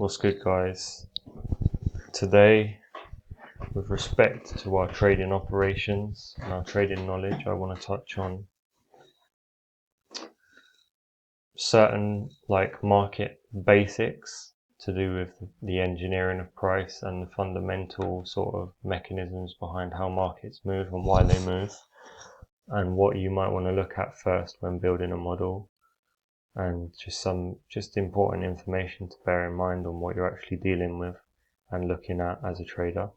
What's good, guys? Today, with respect to our trading operations and our trading knowledge, I want to touch on certain market basics to do with the engineering of price and the fundamental sort of mechanisms behind how markets move and why they move, and what you might want to look at first when building a model, and just important information to bear in mind on what you're actually dealing with and looking at as a trader.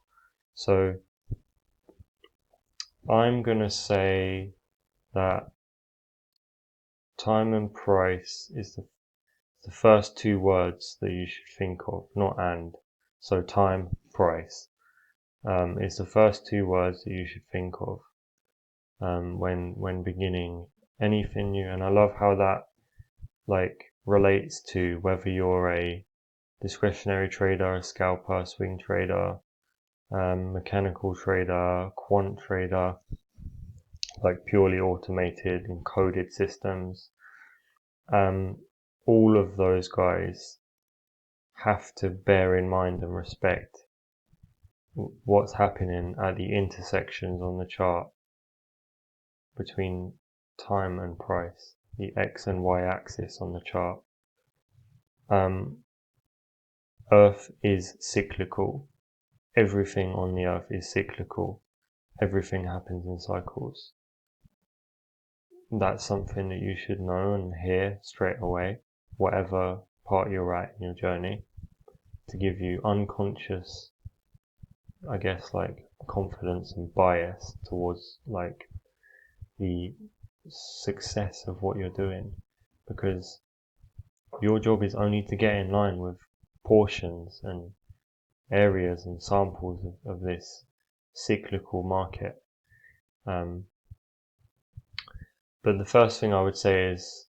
So I'm going to say that time and price is the first two words that you should think of, not and. So time, price is the first two words that you should think of when beginning anything new. And I love how that relates to whether you're a discretionary trader, a scalper, swing trader, mechanical trader, quant trader, purely automated encoded systems. All of those guys have to bear in mind and respect what's happening at the intersections on the chart between time and price, the X and Y axis on the chart. Earth is cyclical. Everything on the earth is cyclical. Everything happens in cycles. That's something that you should know and hear straight away, whatever part you're at in your journey, to give you unconscious, confidence and bias towards the success of what you're doing, because your job is only to get in line with portions and areas and samples of this cyclical market. But the first thing I would say is,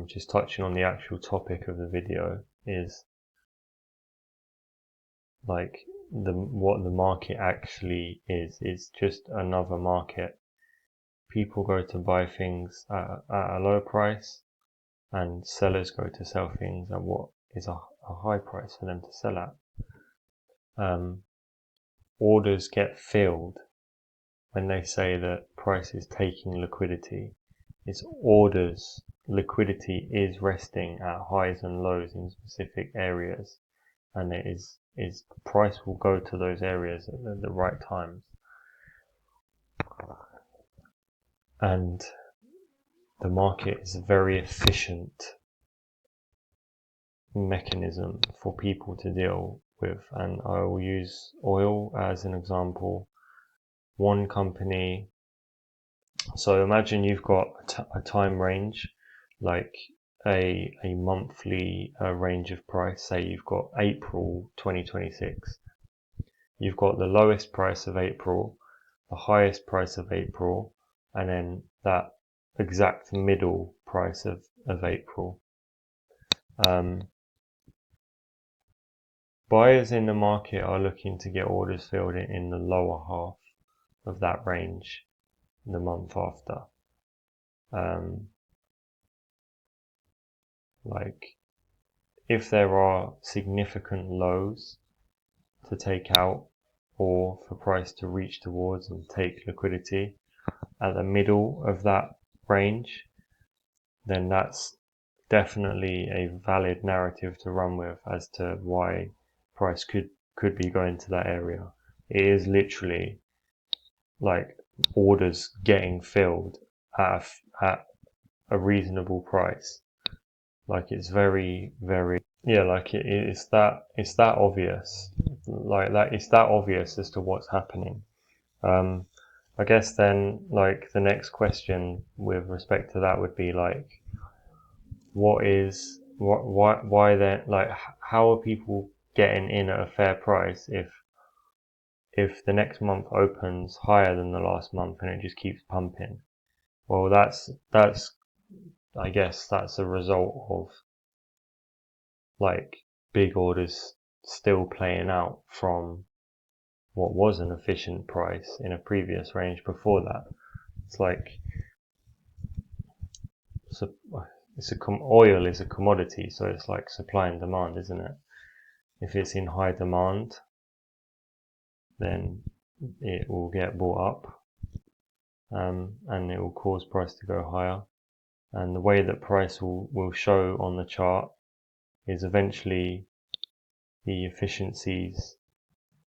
just touching on the actual topic of the video, is what the market actually is. It's just another market. People go to buy things at a low price, and sellers go to sell things at what is a high price for them to sell at. Orders get filled when they say that price is taking liquidity. It's orders. Liquidity is resting at highs and lows in specific areas, and it is price will go to those areas at the right times. And the market is a very efficient mechanism for people to deal with, and I will use oil as an example. One company, so imagine you've got a time range, like a monthly range of price. Say you've got April 2026. You've got the lowest price of April, the highest price of April, and then that exact middle price of April. Buyers in the market are looking to get orders filled in the lower half of that range the month after. If there are significant lows to take out, or for price to reach towards and take liquidity at the middle of that range, then that's definitely a valid narrative to run with as to why price could be going to that area. It is literally orders getting filled at a reasonable price. It's very, very, it's that obvious. It's that obvious as to what's happening. I guess then the next question with respect to that would be why then, how are people getting in at a fair price if the next month opens higher than the last month and it just keeps pumping? Well, that's I guess that's a result of big orders still playing out from what was an efficient price in a previous range before that. It's oil is a commodity, so it's like supply and demand, isn't it? If it's in high demand, then it will get bought up, and it will cause price to go higher. And the way that price will show on the chart is eventually the efficiencies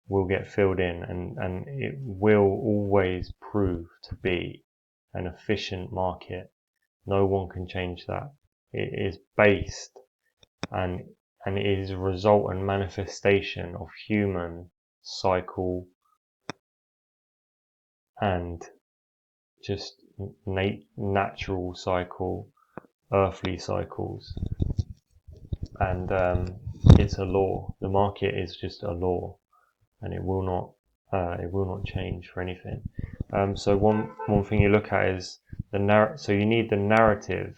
will get filled in, and it will always prove to be an efficient market. No one can change that. It is based and it is a result and manifestation of human cycle and just natural cycle, earthly cycles, and it's a law. The market is just a law, and it will not change for anything. So one thing you look at is so you need the narrative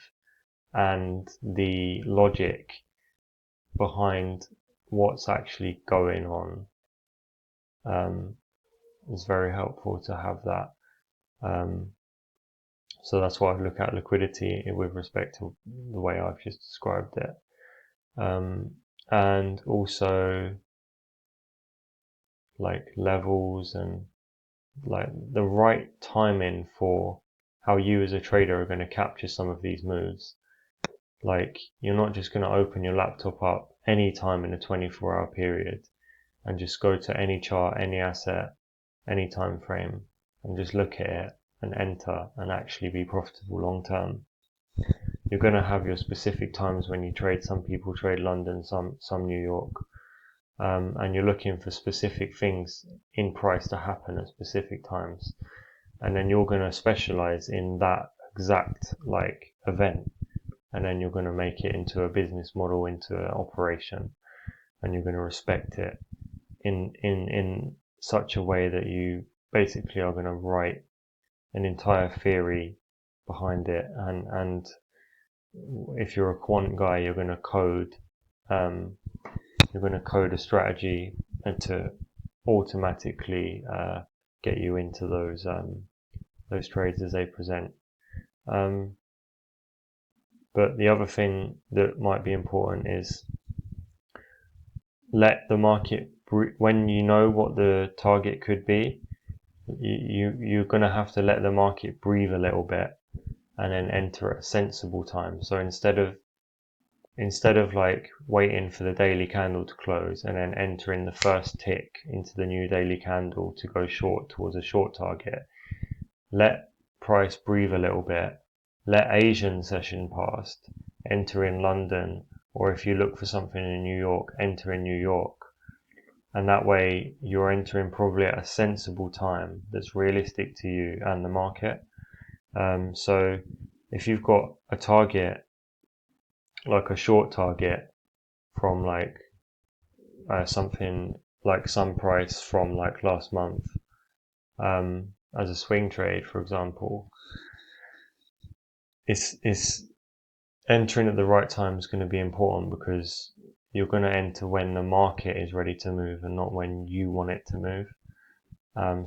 and the logic behind what's actually going on. It's very helpful to have that. So that's why I look at liquidity with respect to the way I've just described it. And also like levels and like the right timing for how you as a trader are going to capture some of these moves. Like you're not just going to open your laptop up any time in a 24-hour period and just go to any chart, any asset, any time frame and just look at it and enter and actually be profitable long term. You're going to have your specific times when you trade. Some people trade London, some New York, and you're looking for specific things in price to happen at specific times, and then you're going to specialize in that exact like event, and then you're going to make it into a business model, into an operation, and you're going to respect it in such a way that you basically are going to write an entire theory behind it, and if you're a quant guy, you're going to code a strategy and to automatically get you into those trades as they present. But the other thing that might be important is let the market, when you know what the target could be, you're going to have to let the market breathe a little bit and then enter at a sensible time. So instead of like waiting for the daily candle to close and then entering the first tick into the new daily candle to go short towards a short target, let price breathe a little bit, let Asian session past, enter in London, or if you look for something in New York, enter in New York. And that way you're entering probably at a sensible time that's realistic to you and the market. So if you've got a target, like a short target from like something like some price from like last month, as a swing trade, for example, it's entering at the right time is going to be important because you're going to enter when the market is ready to move and not when you want it to move.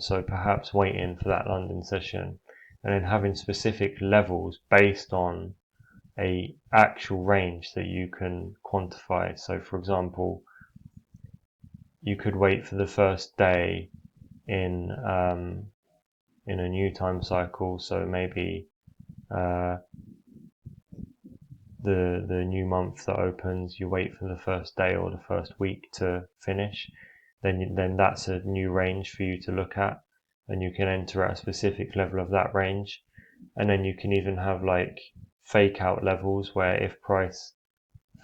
So perhaps waiting for that London session and then having specific levels based on a actual range that you can quantify. So for example, you could wait for the first day in a new time cycle. So maybe the new month that opens, you wait for the first day or the first week to finish. Then that's a new range for you to look at, and you can enter at a specific level of that range. And then you can even have like fake out levels where if price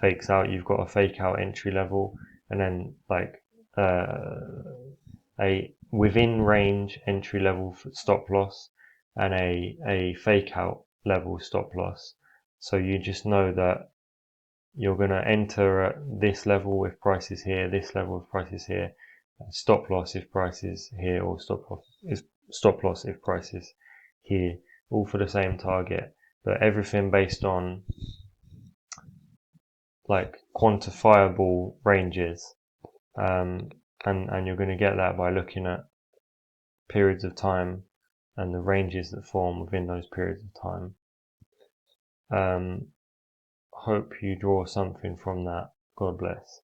fakes out, you've got a fake out entry level, and then like a within range entry level stop loss and a fake out level stop loss. So you just know that you're going to enter at this level if price is here, this level if price is here, stop loss if price is here, or stop loss if price is here, all for the same target, but everything based on like quantifiable ranges, and you're going to get that by looking at periods of time and the ranges that form within those periods of time. hope you draw something from that. God bless.